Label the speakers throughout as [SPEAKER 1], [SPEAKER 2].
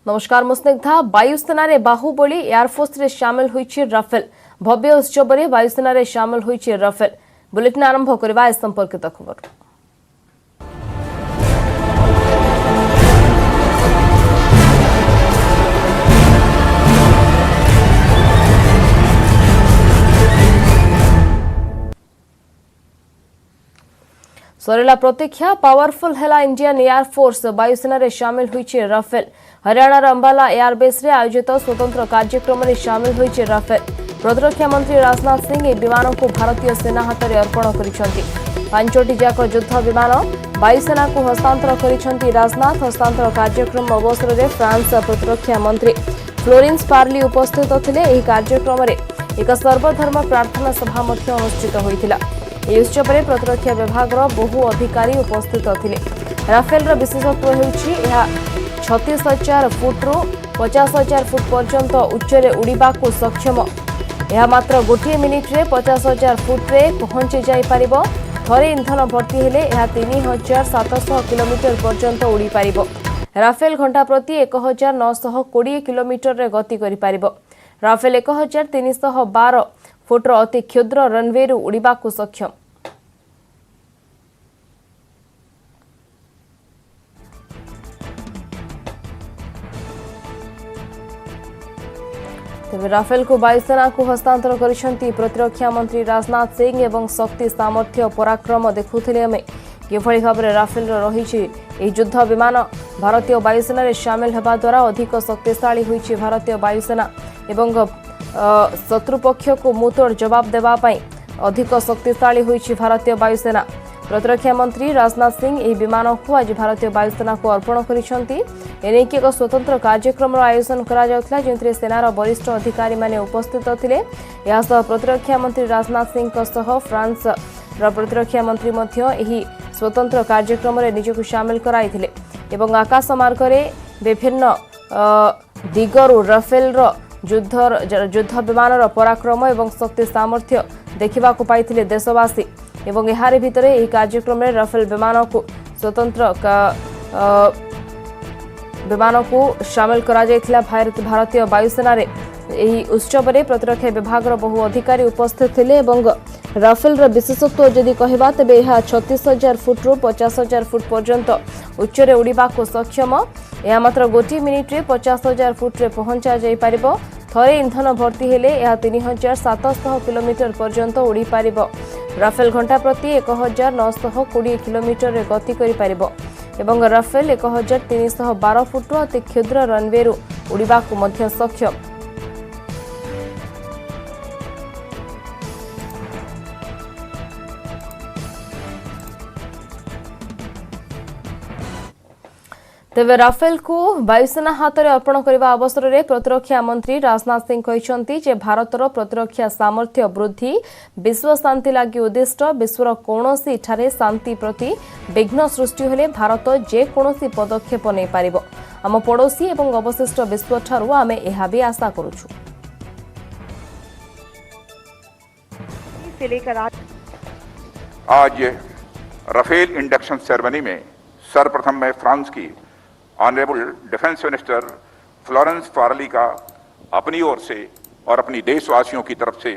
[SPEAKER 1] नमस्कार मुस्निग्धा। वायुसेना रे बाहुबली एयरफोर्स रे शामिल होइछि राफेल। भव्य उत्सव रे वायुसेना रे शामिल होइछि राफेल। बुलेटिन आरंभ करबा इस संपर्कित खबर। सरेला प्रतीक्षा पावरफुल हेला इंडियन एयरफोर्स वायुसेना रे शामिल होइछि राफेल। हरियाणा अंबाला एयरबेस रे आयोजित स्वतंत्र कार्यक्रम में शामिल होइछि राफेल। प्रतिरक्षा मंत्री राजनाथ सिंह ए विमान को भारतीय सेना हाथ में अर्पण करिसेंति। पांचटी जाक युद्ध विमान वायुसेना को हस्तांतर करिसेंति राजनाथ। हस्तांतर कार्यक्रम अवसर में फ्रांस प्रतिरक्षा मंत्री फ्लोरेंस पार्ली उपस्थित थिले। एही कार्यक्रम में एक सर्वधर्म प्रार्थना सभा मध्य अनुष्ठित होइतिला। ଏହି ଉତ୍ସବରେ ପ୍ରତିରକ୍ଷା ବିଭାଗର ବହୁ ଅଧିକାରୀ ଉପସ୍ଥିତ ଥିଲେ। ରାଫେଲର ବିଶେଷତ୍ୱ ହେଉଛି ଏହା 36,000 ଫୁଟରୁ 50,000 ଫୁଟ ପର୍ଯ୍ୟନ୍ତ ଉଚ୍ଚରେ ଉଡ଼ିବାକୁ ସକ୍ଷମ। ଏହା ମାତ୍ର ଗୋଟିଏ ମିନିଟରେ 50,000 ଫୁଟରେ ପହଞ୍ଚି ଯାଇପାରିବ। ଥରେ ଇନ୍ଧନ ଭର୍ତ୍ତି ହେଲେ ଏହା 3,700 କିଲୋମିଟର ପର୍ଯ୍ୟନ୍ତ ଉଡ଼ିପାରିବ। ରାଫେଲ ଘଣ୍ଟା ପ୍ରତି 1,920 କିଲୋମିଟରରେ ଗତି କରିପାରିବ। ରାଫେଲ 1,312 फुट्र अति क्षुद्र रनवे उड़ाकू सक्षम। तेज राफेल को वायुसेना को हस्तांतर करिसेंति प्रतिरक्षा मंत्री राजनाथ सिंह एवं शक्ति सामर्थ्य पराक्रम देखुथिले आमे किभଳି भाबरे राफेल रही युद्ध विमान भारतीय वायुसेना रे शामिल हेबा द्वारा अधिक शक्तिशाली होइछि। भारतीय वायुसेना एवं शत्रुपक्ष को मुतोड़ जवाब देवाई अधिक शक्तिशाली होइछि भारतीय वायुसेना। प्रतिरक्षा मंत्री राजनाथ सिंह एही विमान को आज भारतीय वायुसेना को अर्पण करिसेंति। एनेकी एक स्वतंत्र कार्यक्रम आयोजन करा जाउथला जेंतरे सेनार वरिष्ठ अधिकारी माने उपस्थित थिले। या सह प्रतिरक्षा मंत्री राजनाथ सिंह को सह फ्रांस र प्रतिरक्षा मंत्री मध्य एही स्वतंत्र कार्यक्रम रे निजको शामिल कराइथिले एवं आकाश मार्ग रे विभिन्न दिगरु राफेल रो युद्ध विमान पराक्रम एवं शक्ति सामर्थ्य देखा पाई देशवासी एवं यार भितर यह कार्यक्रम में राफेल विमान को स्वतंत्र विमान को शामिल करा जायथिला। भारतीय वायुसेना रे यही उत्सव में प्रतिरक्षा विभाग बहु अधिकारी उपस्थित थे। राफेल विशेषत्व जदि कहबा तेबे यह 36,000 फुट्रु 50,000 फुट पर्यंत उच्चरे उड़ाकू सक्षम। यह मात्र गोटे मिनिट्रे 50,000 फुट्रे पहुंचा जाई परिबो। थरे इंधन भर्ती हेले यह 3,700 किलोमीटर पर्यंत उड़ी पारिबो। राफेल घंटा प्रति 1,920 किलोमीटर रे गति करि पारिबो एवं राफेल 1,312 फुट अति क्षुद्र रनवे उड़ाकू मध्य सक्षम। तेबे राफेल को वायुसेना हाथ में अर्पण करने अवसर में प्रतिरक्षा मंत्री राजनाथ सिंह कहते जे भारतर प्रतिरक्षा सामर्थ्य वृद्धि विश्व शांति लगी उद्दिष्ट। विश्वर कौनसी ठारे शांति प्रति विघ्न सृष्टि हेले भारत जेकोसी पदक्षेप नहीं पारिबो। आम पड़ोसी एवं अवशिष्ट विश्व ठारू आमे एहा भी आशा करूछु।
[SPEAKER 2] आज राफेल इंडक्शन सेरेमनी में सर्वप्रथम मैं फ्रांस की honourable defence minister Florence Parly का अपनी ओर से और अपनी देशवासियों की तरफ से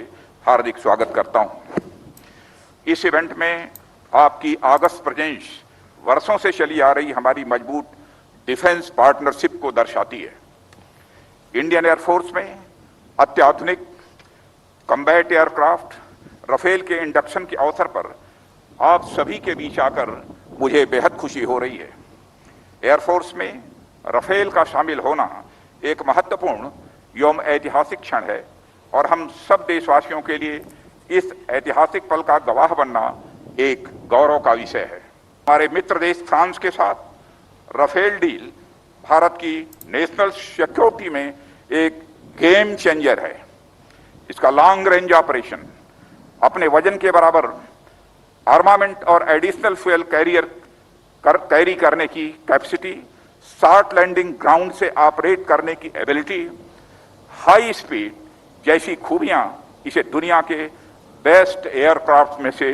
[SPEAKER 2] हार्दिक स्वागत करता हूं। इस इवेंट में आपकी अगस्त प्रेजेंस वर्षों से चली आ रही हमारी मजबूत डिफेंस पार्टनरशिप को दर्शाती है। इंडियन एयरफोर्स में अत्याधुनिक कॉम्बैट एयरक्राफ्ट राफेल के इंडक्शन के अवसर पर आप सभी के बीच आकर मुझे बेहद खुशी हो रही है। एयरफोर्स में राफेल का शामिल होना एक महत्वपूर्ण एवं ऐतिहासिक क्षण है और हम सब देशवासियों के लिए इस ऐतिहासिक पल का गवाह बनना एक गौरव का विषय है। हमारे मित्र देश फ्रांस के साथ राफेल डील भारत की नेशनल सिक्योरिटी में एक गेम चेंजर है। इसका लॉन्ग रेंज ऑपरेशन, अपने वजन के बराबर आर्मामेंट और एडिशनल फ्यूल कैरी करने की कैपेसिटी, शॉर्ट लैंडिंग ग्राउंड से ऑपरेट करने की एबिलिटी, हाई स्पीड जैसी खूबियां इसे दुनिया के बेस्ट एयरक्राफ्ट में से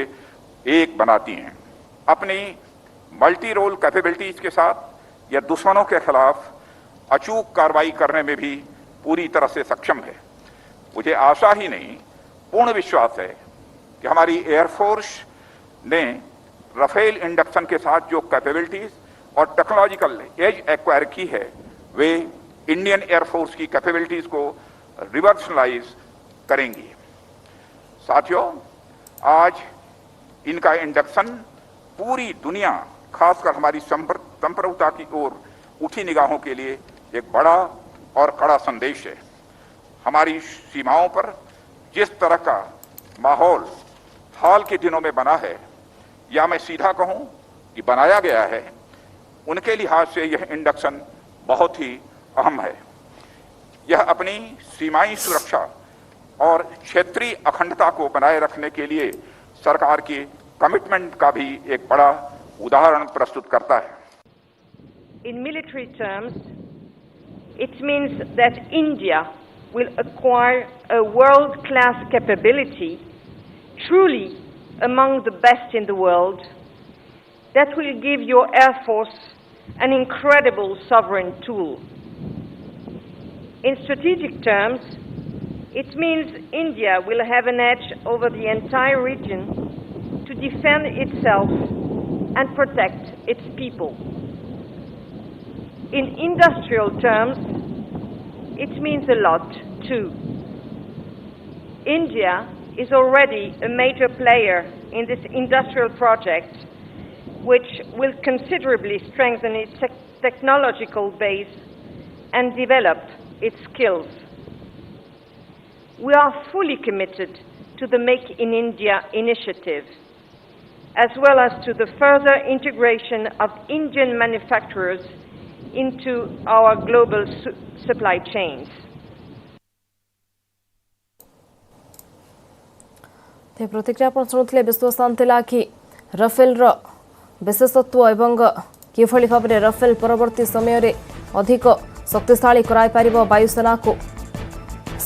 [SPEAKER 2] एक बनाती हैं। अपनी मल्टी रोल कैपेबिलिटीज के साथ यह दुश्मनों के खिलाफ अचूक कार्रवाई करने में भी पूरी तरह से सक्षम है। मुझे आशा ही नहीं, पूर्ण विश्वास है कि हमारी एयरफोर्स ने राफेल इंडक्शन के साथ जो कैपेबिलिटीज और टेक्नोलॉजिकल एज एक्वायर की है, वे इंडियन एयरफोर्स की कैपेबिलिटीज को रिवर्सलाइज करेंगी। साथियों, आज इनका इंडक्शन पूरी दुनिया, खासकर हमारी संप्रभुता की ओर उठी निगाहों के लिए एक बड़ा और कड़ा संदेश है। हमारी सीमाओं पर जिस तरह का माहौल हाल के दिनों में बना है, या मैं सीधा कहूं कि बनाया गया है, उनके लिहाज से यह इंडक्शन बहुत ही अहम है। यह अपनी सीमाई सुरक्षा और क्षेत्रीय अखंडता को बनाए रखने के लिए सरकार की कमिटमेंट का भी एक बड़ा उदाहरण प्रस्तुत करता है।
[SPEAKER 3] In military terms, it means that India will acquire a world-class capability, truly among the best in the world, that will give your Air Force an incredible sovereign tool. In strategic terms, it means India will have an edge over the entire region to defend itself and protect its people. In industrial terms, it means a lot too. India is already a major player in this industrial project, which will considerably strengthen its technological base and develop its skills. We are fully committed to the Make in India initiative, as well as to the further integration of Indian manufacturers into our global supply chains.
[SPEAKER 1] ते प्रतिक्रिया आपण सुनुतले विश्वास थिला कि Rafale रो विशेषत्व एवं किभली भाव में Rafale परवर्ती समय रे अधिक शक्तिशाली कराई पारिबो वायुसेना को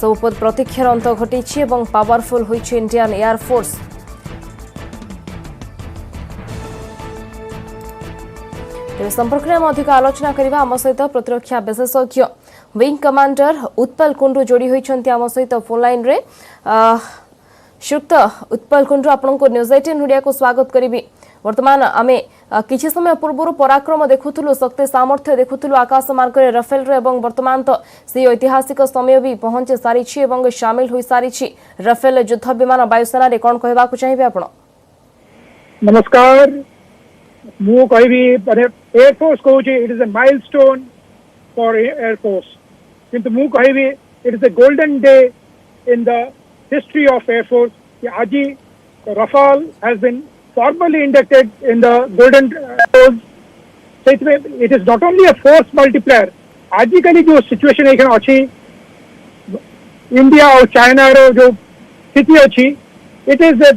[SPEAKER 1] सब प्रतीक्षार अंत घटी एवं पावरफुल होइछि इंडियन एयर फोर्स। तेज संपर्क में अधिक आलोचना करबा आम सहित प्रतिरक्षा विशेषज्ञ विंग कमांडर उत्पल कुंडू जोड़ी होइछन्ति आम सहित फोन लाइन रे। श्रीयुक्त उत्पल कुंडू आपन को न्यूज 18 मीडिया को स्वागत करिबी। वर्तमान आमे किछि समय पूर्व पराक्रम देखुथुलु, शक्ति सामर्थ्य देखुथुलु आकाश मार्ग रे राफेल रे, एवं वर्तमान तो से ऐतिहासिक समय भी पहुंचे सारी छी एवं शामिल होई सारी छी राफेल युद्ध विमान वायुसेना रे। कोन कहबा को चाहिबे आपण?
[SPEAKER 4] नमस्कार, मु कहबी एयर फोर्स कहू छी it is a milestone for air force, किंतु मु कहबी it is a golden day in the history of air force कि आज Rafale has been formally inducted in the golden Force. So it is not only a force multiplier. आजकल जो situation एखन अछि India और चाइना रो जो स्थिति अछि, it is a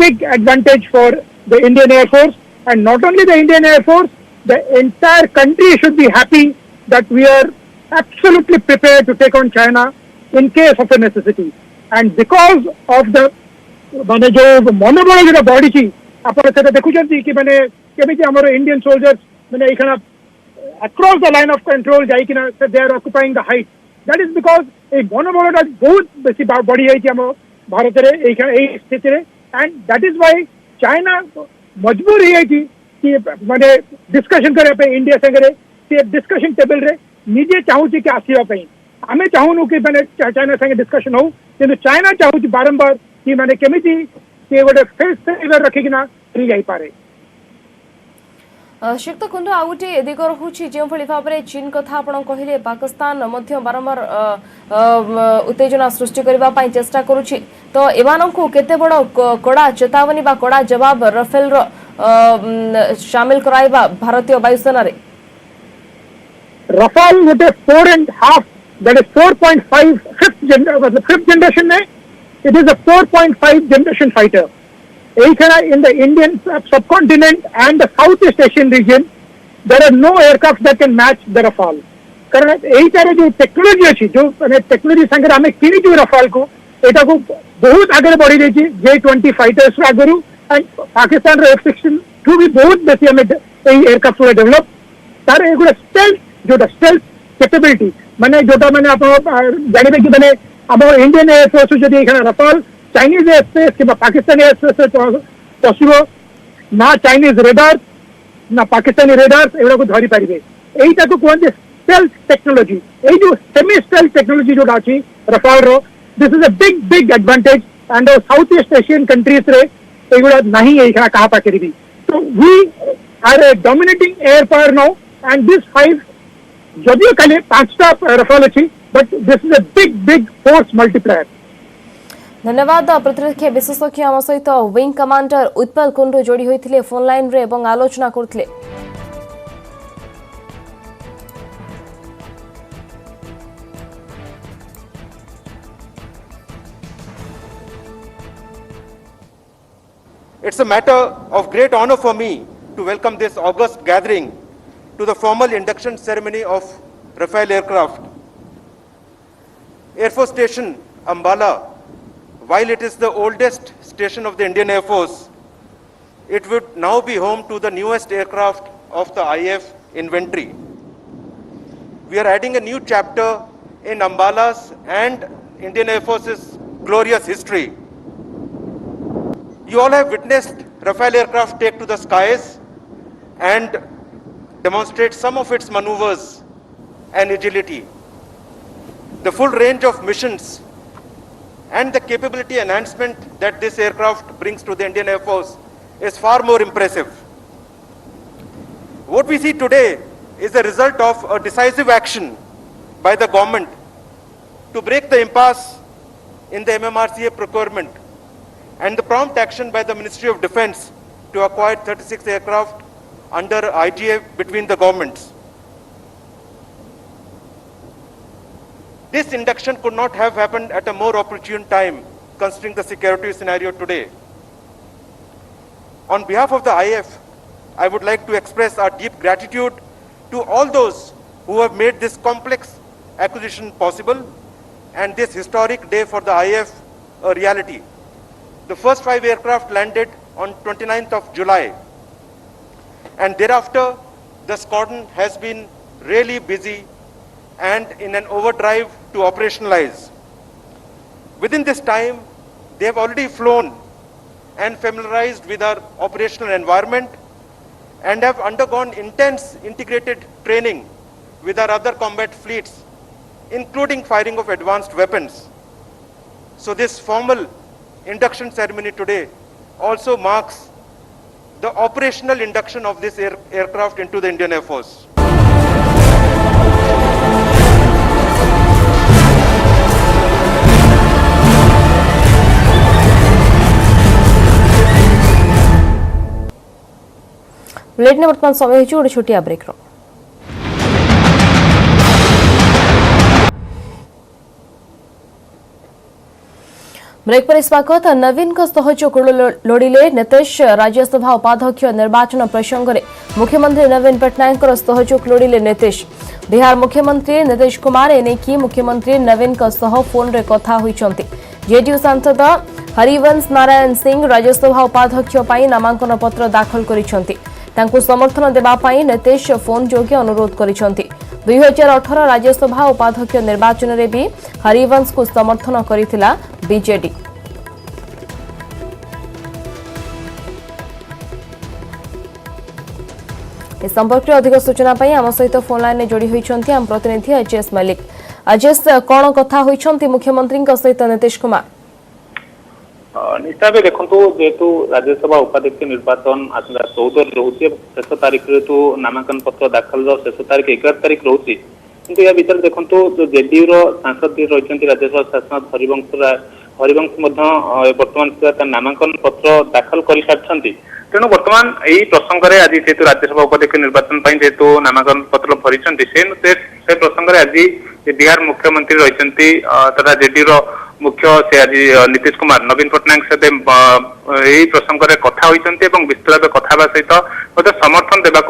[SPEAKER 4] big advantage for the Indian Air Force, and not only the Indian Air Force, the entire country should be happy that we are absolutely prepared to take on China in case of a necessity. And because of the माने जो मनोबल जो बढ़ी आपण से देखुछंती कि माने केमिति हमर इंडियन सोल्जर्स माने एखना across the line of control जाई कि ना they are occupying the height, that is because ए मनोबल बहुत बेसी बढ़ी जाई हम भारत रे एई स्थिति रे, and that is why China मजबूर है कि माने डिस्कशन करे पे इंडिया संगे से डिस्कशन टेबल रे निजे चाहू कि आसीबा पई। आमे चाहूनु कि माने चाइना संगे डिस्कशन हो, किंतु चाइना चाहू बारंबार कि माने केमिति के गोटे फेस सेवर रखिकिना रि जाई पारे।
[SPEAKER 1] श्रीयुक्त कुंडू आ गोटे दिग रहुछि जो भली भाव में चीन कथा आपण कहिले पाकिस्तान मध्य बारंबार उत्तेजना सृष्टि करबा पई चेष्टा करूछि, तो एमानंकु केते बड़ कड़ा चेतावनी बा कड़ा जवाब राफेल रो शामिल कराइबा भारतीय वायुसेना रे?
[SPEAKER 4] राफेल गोटे 4.5 दैट इज 4.5 फिफ्थ जनरेशन में it is a 4.5 generation fighter. In the Indian subcontinent and the Southeast Asian region, there are no aircraft that can match the Rafale. कारण यही तारे जो टेक्नोलॉजी अच्छी जो टेक्नोलॉजी संगे आम कि रफाल को एटा को बहुत आगे बढ़ी जाइए J-20 फाइटर्स आगु, एंड पाकिस्तान F-16 भी बहुत बेसी आम एयरक्राफ्ट डेवलप तार एगुड़ा स्टेल्थ जो स्टेल्थ कैपेबिलिटी माने जोटा माने आप जानबे कि माने हम इंडियन एयरफोर्स जदि एखाने रफाल चाइनीज एयरस्पेस कि पाकिस्तानी एयरस्पेस पशिबो ना चाइनीज रेडार ना पाकिस्तानी रेडार एवढा को धरी पारिबे एटा को कहते स्टेल्थ टेक्नोलॉजी ए जो सेमी स्टेल्थ टेक्नोलॉजी जोटा अछि रफाल रो this is a big advantage and South East Asian countries रे एगुड़ा नहीं एखा कहा पाकरी भी तो we are a dominating air power now and this 5 जदियो खाली 5टा रफाल अछि but this is a big force multiplier.
[SPEAKER 1] धन्यवाद प्रतिरक्षा विशेषज्ञ आम सहित विंग कमांडर उत्पल कुंडू जोड़ी होते फोन लाइन रे एवं आलोचना करते।
[SPEAKER 5] It's a matter of great honor for me to welcome this august gathering to the formal induction ceremony of Rafale aircraft. Air Force Station Ambala, while it is the oldest station of the Indian Air Force, it would now be home to the newest aircraft of the IAF inventory. We are adding a new chapter in Ambala's and Indian Air Force's glorious history. You all have witnessed Rafale aircraft take to the skies and demonstrate some of its maneuvers and agility. The full range of missions and the capability enhancement that this aircraft brings to the Indian Air Force is far more impressive. What we see today is the result of a decisive action by the government to break the impasse in the MMRCA procurement and the prompt action by the Ministry of Defence to acquire 36 aircraft under IGA between the governments. This induction could not have happened at a more opportune time considering the security scenario today. On behalf of the IF, I would like to express our deep gratitude to all those who have made this complex acquisition possible and this historic day for the IF a reality. The first 5 aircraft landed on 29th of July, and thereafter the squadron has been really busy and in an overdrive to operationalize. Within this time, they have already flown and familiarized with our operational environment and have undergone intense integrated training with our other combat fleets, including firing of advanced weapons. So this formal induction ceremony today also marks the operational induction of this aircraft into the Indian Air Force.
[SPEAKER 1] Bulletin वर्तमान समय गोटे छोटिया break रो break पर स्वागत। नवीन का सहयोग लोड़िले नीतीश राज्यसभा उपाध्यक्ष निर्वाचन प्रसंग में मुख्यमंत्री नवीन पट्टनायक सहयोग लोड़िले नीतीश। बिहार मुख्यमंत्री नीतीश कुमार एने की मुख्यमंत्री नवीन का सह फोन रे कथा होइचंती। जेडीयू सांसद हरिवंश नारायण सिंह राज्यसभा उपाध्यक्ष पाई नामांकन पत्र दाखल करिसंती। तांकु समर्थन देबा पाई नीतीश फोन जोगे अनुरोध करिसंती। 2018 राज्यसभा उपाध्यक्ष निर्वाचन रे भी हरिवंश को समर्थन करिथिला बीजेडी। इस संपर्क में अधिक सूचना पाई आम सहित फोन लाइन में जोड़ी होइछंती आम प्रतिनिधि एचएस मलिक। एचएस कोन कथा होइछंती मुख्यमंत्री सहित नीतीश कुमार?
[SPEAKER 6] निश्चय देखो जेहेतु राज्यसभा उपाध्यक्ष निर्वाचन आसला 14 रोचे शेष तारीख तो नामांकन पत्र दाखल शेष तारीख 11 तारीख रोचे किंतु या भीतर देखो जो जेडीयू सांसद रही राज्यसभा सांसद हरिवंश वर्तमान सुधा नामांकन पत्र दाखल कर सारी तेणु वर्तमान यही प्रसंग में आज जेहेतु राज्यसभा उपाध्यक्ष निर्वाचन जेहेतु नामांकन पत्र भरी से प्रसंग में आज बिहार मुख्यमंत्री रही तथा जेडीयू मुख्य से आज नीतीश कुमार नवीन पट्टनायक सहित यही प्रसंग में कथा होती विस्तृत भाव कथा सहित समर्थन देवाक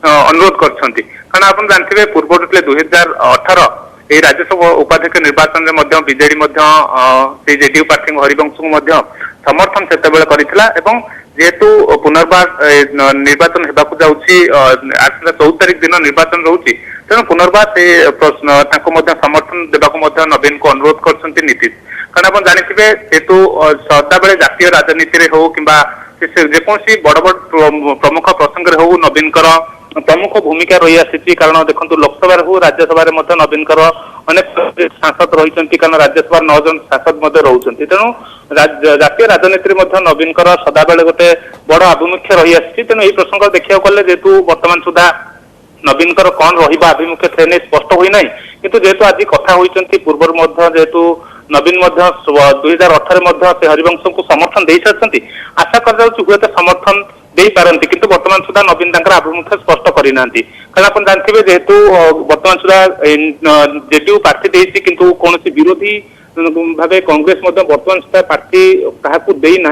[SPEAKER 6] अनुरोध कर कारण आप जानते पूर्व 2018 यही राज्यसभा उपाध्यक्ष निर्वाचन में बीजेडी जेडीयू प्रार्थी हरिवंश को समर्थन से जेहेतु पुनर्बार निर्वाचन हेबाकु जाउछि 14 तारिख दिन निर्वाचन रहउछि तेणु पुनर्बार से प्रश्न समर्थन देवाक नवीन को अनुरोध करछन्ति नीतीश कारण आप जानिथिबे जेहेतु सदाबेले जातीय राजनीति हो किंबा जेकोसी बड़ बड़ प्रमुख प्रसंग रे हो नवीन प्रमुख भूमिका रही आसी कारण देखो लोकसभा हो राज्यसभा नवीन अनेक सांसद रही कारण राज्यसभा 9 जन सांसद रोचे तेणु जातीय राजनीति नवीन सदाबेले गोटे बड़ आभिमुख्य रही आसी तेणु यही प्रसंग देखा गले जेहेतु वर्तमान सुधा नवीन कौन रहा आभिमुख्य से नहीं स्पष्ट होना किंतु जेहेतु आज कथा होती पूर्व जेहेतु नवीन 2018 से हरिवंश को समर्थन दे सारी आशा कर हुए समर्थन दे पारती किंतु वर्तमान सुधा नवीन आभिमुख्य स्पष्ट करना कारण आप जानते जेहेतु वर्तमान सुधा जेडीयू प्रार्थी देती किंतु कौन विरोधी भाव कांग्रेस वर्तमान सुधा प्रार्थी क्या देना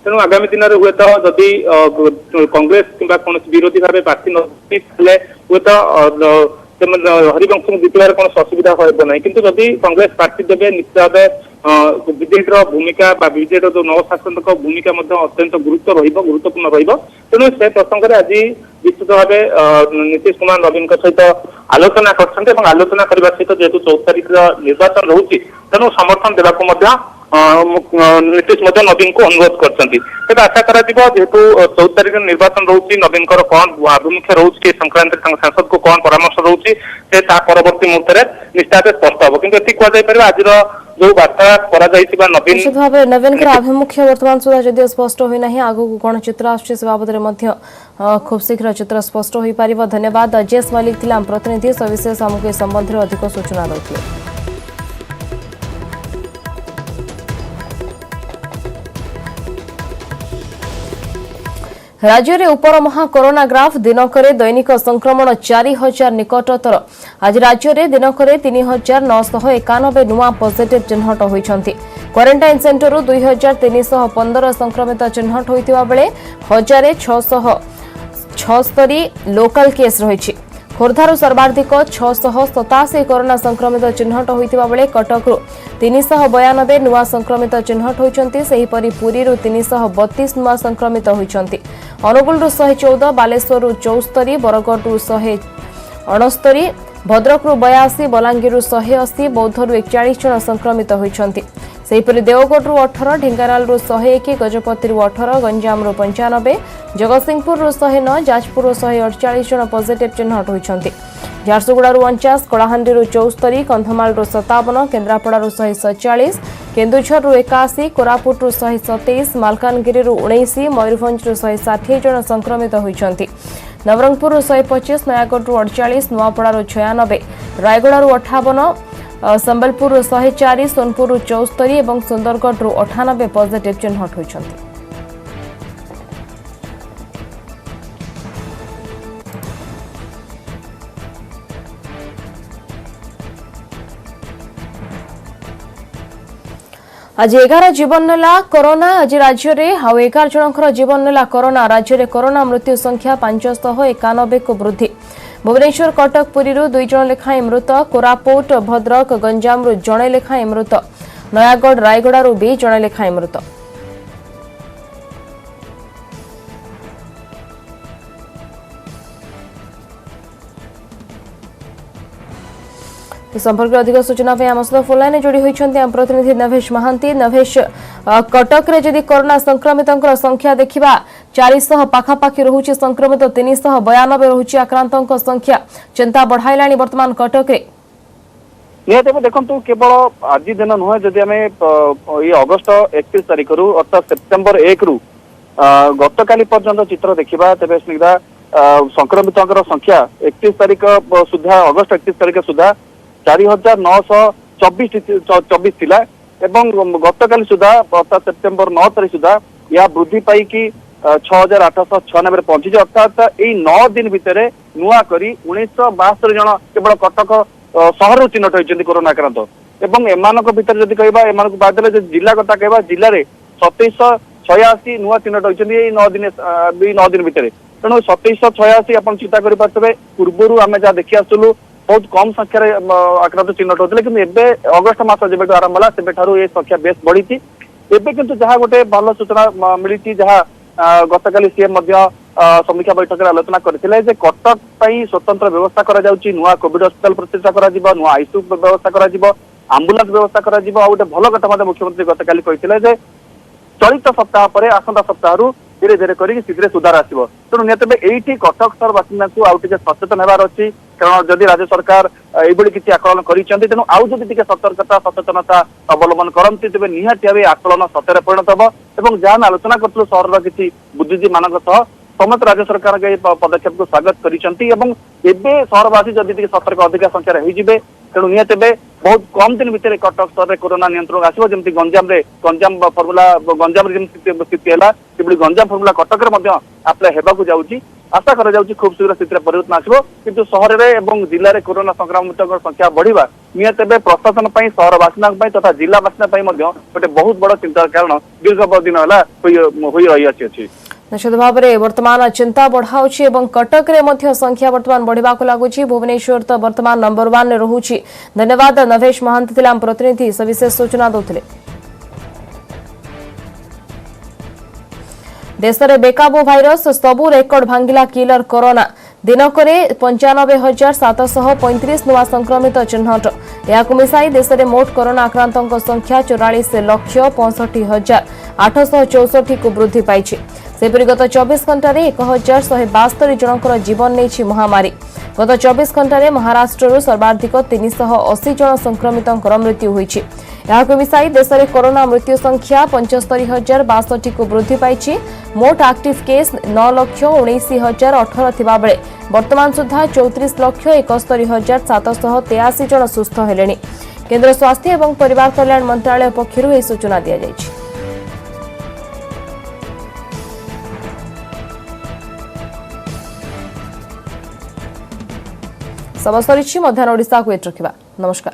[SPEAKER 6] तेणु आगामी दिन में हुए तो जदि कांग्रेस किंबा कौन विरोधी भाव प्रार्थी नए हुए तो हरिवंश को जितबार कौन असुविधा होना किंतु जदि कांग्रेस प्रार्थी देवे निश्चित भाव बीजेडी भूमिका बीजेडी जो नवशासन भूमिका अत्यंत गुरुत्वपूर्ण तेणु से प्रसंग में आज निश्चित भाव नीतीश कुमार नवीन सहित आलोचना कर आलोचना करने सहित जेहेतु 14 तारिख निर्वाचन रोचे तेणु समर्थन देवाक नीतीश नवीन को अनुरोध कर आशा करा जेहेतु 14 तारिख निर्वाचन रोचे नवीन कौन आभिमुख्य रोचे संक्रांत सांसद को कौन परामर्श रोचे परवर्ती मुहूर्त में निश्चित स्पष्ट हम कि कहुपर आज जो वार्ता नवीन
[SPEAKER 1] निश्चित भाव नवीन आभिमुख्य वर्तमान सुधा जदि स्पष्ट होना आगू कौन चित्र आसे बाबद खूब शीघ्र चित्र स्पष्ट हो पार। धन्यवाद जेएस मलिक थिला प्रतिनिधि सविशेष आमको संबंध में अधिक सूचना देते। राज्य में उपर महा कोरोना ग्राफ दिनक दैनिक संक्रमण 4000 निकटतर आज राज्य में दिनक 3991 नुआ पॉजिटिव चिन्हट होती क्वारंटाइन सेंटर 2315 संक्रमित चिन्हट होता बेले 1676 लोकल केस रही खोर्धारू सर्वाधिक 687 कोरोना संक्रमित चिन्हट होता बेले कटकू 392 नुआ संक्रमित चिन्हट होती सेहीपरि पुरी 332 नुआ संक्रमित होती अनुगुल 114 बालेश्वर 74 बरगढ़ 169 भद्रक 82 बलांगीर 180 बौद्धरू 41 जन संक्रमित होती सेहीपरि देवगढ़ 18 ढेंकानाल 101 गजपति 18 गंजाम 95 जगतसिंहपुर 109 जाजपुर 148 जन पॉजिटिव चिन्हट होती झारसुगुड़ा 49 कलाहांडी 74 कंधमाल 57 केन्द्रापड़ा 147 केन्दुझर 81 कोरापुट 127 मालकानगिरी 19 मयूरभंज 160 जन संक्रमित होती नवरंगपुर 125 नयागढ़ 48 नुआपड़ा 96 रायगड़ा 58 संबलपुर 104 सोनपुर 74 और सुंदरगढ़ 98 पॉजिटिव चिन्हट होती। आज 11 जीवन नेला कोरोना आज राज्य में 11 जनकर जीवन नेला कोरोना राज्य में कोरोना मृत्यु संख्या 591 को वृद्धि भुवनेश्वर कटक पुरी 2 जन लेखाएं मृत कोरापुट भद्रक गंजाम जड़े लेखाएं मृत नयागढ़ रायगड़ा भी जड़े लेखाएं मृत संपर्क में अधिक सूचना आम सहित फोन लाइन जोड़ी होती आम प्रतिनिधि नभेश महांती। नभेश कटक रे जदि कोरोना संक्रमित संख्या देखा 400 पाखापाखि रोचे संक्रमित 392 रोचे आक्रांत संख्या चिंता बढ़ाइला वर्तमान कटक रे
[SPEAKER 7] निहत देखो केवल आज दिन नुहे जदि आम ये अगस्ट 31 तारिख रु अर्थात सेप्टेम्बर 1 रु गतकाली पर्यंत चित्र देखा तेज स्निग्धा संक्रमित संख्या 31 तारिख सुधा अगस्ट 31 तारिख सुधा 4924 थिला एवं गतकाली सुधा अर्थात सेप्टेम्बर 9 तारिख सुधा यह वृद्धि पाई 6896 पहुंची अर्थात यही 9 दिन भितर नुआ करी 1972 जन केवल कटक सहर चिन्हट होती कोरोना आक्रांत एवं एमानक भितर जदि कहबा एमानक बाद जिला कथा कहबा जिले में 2786 नुआ चिन्हट होती 9 दिन भितर तेणु 2786 आप चिंता करें पूर्वर आम जहाँ देखी आसलु बहुत कम संख्यार आक्रांत चिन्हट होते कि अगस्ट मास जब आरंभ है से ये संख्या बेस बढ़ी एवं किंतु जहाँ गोटे भल सूचना मिली जहाँ गतकाली सीएम समीक्षा बैठक में आलोचना करथिले जे कटक पई स्वतंत्र व्यवस्था करा जाउची नुआ कोविड अस्पताल प्रतिष्ठा करा जिवो नुआ आईसीयू व्यवस्था करा जिवो एम्बुलेंस व्यवस्था करा जिवो आ गोटे भल कथा मते मुख्यमंत्री गतकाली कहिथिले जे चलित सप्ताह पर आसंता सप्ताह धीरे धीरे करी शीघ्र सुधार आसो तेणु निहत एठी कटक सहर बासिंदा को आउ टिके सचेतन हेबार अछि कारण जदि राज्य सरकार एभली किसी आकलन करिसेंती तेणु आउ जदि टिके सतर्कता सचेतनता अवलंबन करंती तेबे निहाती भाबे आकलन सत्ୟରେ परिणत हबो एवं जहां आलोचना करथुलु सहरर किछि बुद्धिजीवी मानक सह समस्त राज्य सरकार के पदक्षेप को स्वागत करिसेंती एवं एबे सहरवासी जदि टिके सतर्क अधिक संख्या रहि जिवे तेणु निहत बहुत कम दिन भितर कटक सहर में कोरोना नियंत्रण आसो जमी गंजाम फर्मुला गंजाम स्थिति है गंजाम फर्मुला कटक आप्लाय होगा जाऊँगी आशा करा जाउची खूब शीघ्र स्थिति परिवर्तन आसो किंतु सहर में जिले में कोरोना संक्रमित संख्या बढ़िया निहत प्रशासन सहर बासिंदा तथा जिला बासिंदा गोटे बहुत बड़ चिंतार कारण दीर्घ दिन हो रही अच्छी
[SPEAKER 1] निश्चित भाव में वर्तमान चिंता बढ़ाऊँच कटक रे संख्या वर्तमान बढ़ा लगुच भुवनेश्वर तो वर्तमान नंबर 1 रे रहुछि। धन्यवाद नवेश महांती थिला प्रतिनिधि सविशेष सूचना दौथिले। देश में बेकाबू भाइरस सबू रेकर्ड भांगिला किलर कोरोना दिनक 95,735 नुआ संक्रमित चिन्हट यह मिसाई देश में मोट कोरोना आक्रांतों संख्या 44,68,864 को वृद्धि पाई। सेपरी गत 24 घंटे 1,172 जनकर जीवन नहीं महामारी। गत 24 घंटे महाराष्ट्र सर्वाधिक 380 जन संक्रमितों मृत्यु होईछि। यहां मिसाई देश में कोरोना मृत्यु संख्या 75,062 को वृद्धि पाई। मोट एक्टिव केस 9,19,018 थिबा बेले वर्तमान सुधा 34,71,783 जन सुस्थ हेलेनी। केंद्र स्वास्थ्य एवं परिवार कल्याण मंत्रालय पक्षरु यह सूचना दिया जायछि। समस्त मध्याह्न ओडिशा को एट रखिबा। नमस्कार।